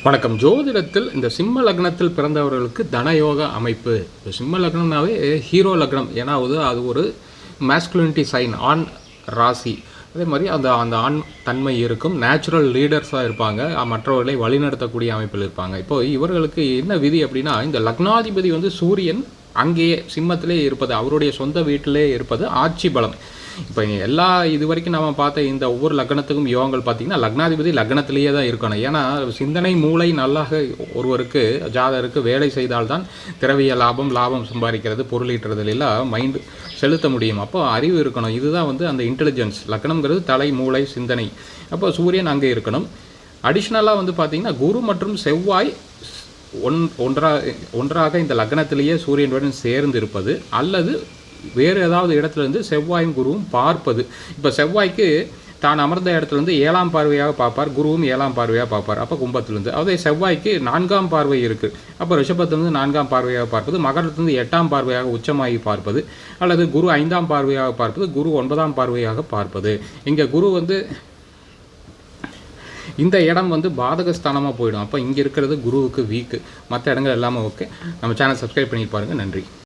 வணக்கம். ஜோதிடத்தில் இந்த சிம்ம லக்னத்தில் பிறந்தவர்களுக்கு தனயோக அமைப்பு. இப்போ சிம்ம லக்னம்னாவே ஹீரோ லக்னம். ஏன்னா அது ஒரு மேஸ்குலினிட்டி சைன், ஆண் ராசி. அதே மாதிரி அந்த அந்த ஆண் தன்மை இருக்கும். நேச்சுரல் லீடர்ஸாக இருப்பாங்க, மற்றவர்களை வழிநடத்தக்கூடிய அமைப்பில் இருப்பாங்க. இப்போது இவர்களுக்கு என்ன விதி அப்படின்னா, இந்த லக்னாதிபதி சூரியன் அங்கேயே சிம்மத்திலே இருப்பது, அவருடைய சொந்த வீட்டிலே இருப்பது ஆட்சி பலம். இப்போ எல்லா இது வரைக்கும் நம்ம பார்த்த இந்த ஒவ்வொரு லக்னத்துக்கும் யோகங்கள் பார்த்திங்கன்னா லக்னாதிபதி லக்னத்திலேயே தான் இருக்கணும். ஏன்னா சிந்தனை மூளை நல்லாக ஒருவருக்கு ஜாதகருக்கு வேலை செய்தால்தான் திரவிய லாபம் சம்பாதிக்கிறது, பொருளீட்டுறதுல எல்லாம் மைண்டு செலுத்த முடியும். அப்போ அறிவு இருக்கணும். இதுதான் அந்த இன்டெலிஜென்ஸ். லக்னம்ங்கிறது தலை, மூளை, சிந்தனை. அப்போ சூரியன் அங்கே இருக்கணும். அடிஷ்னலாக பார்த்திங்கன்னா குரு மற்றும் செவ்வாய் ஒன்றாக இந்த லக்னத்திலேயே சூரியனுடன் சேர்ந்து இருப்பது, அல்லது வேறு ஏதாவது இடத்துலேருந்து செவ்வாயும் குருவும் பார்ப்பது. இப்போ செவ்வாய்க்கு தான் அமர்ந்த இடத்துலேருந்து 7ஆம் பார்வையாக பார்ப்பார், குருவும் 7ஆம் பார்வையாக பார்ப்பார். அப்போ கும்பத்திலேருந்து. அதே செவ்வாய்க்கு 4ஆம் பார்வை இருக்குது. அப்போ ரிஷபத்திலிருந்து 4ஆம் பார்வையாக பார்ப்பது, மகரத்திலிருந்து 8ஆம் பார்வையாக உச்சமாகி பார்ப்பது, அல்லது குரு 5ஆம் பார்வையாக பார்ப்பது, குரு 9ஆம் பார்வையாக பார்ப்பது. இங்கே குரு இந்த இடம் பாதகஸ்தானமாக போயிடும். அப்போ இங்கே இருக்கிறது குருவுக்கு வீக்கு. மற்ற இடங்கள் எல்லாமே ஓகே. நம்ம சேனல் சப்ஸ்கிரைப் பண்ணி பாருங்கள். நன்றி.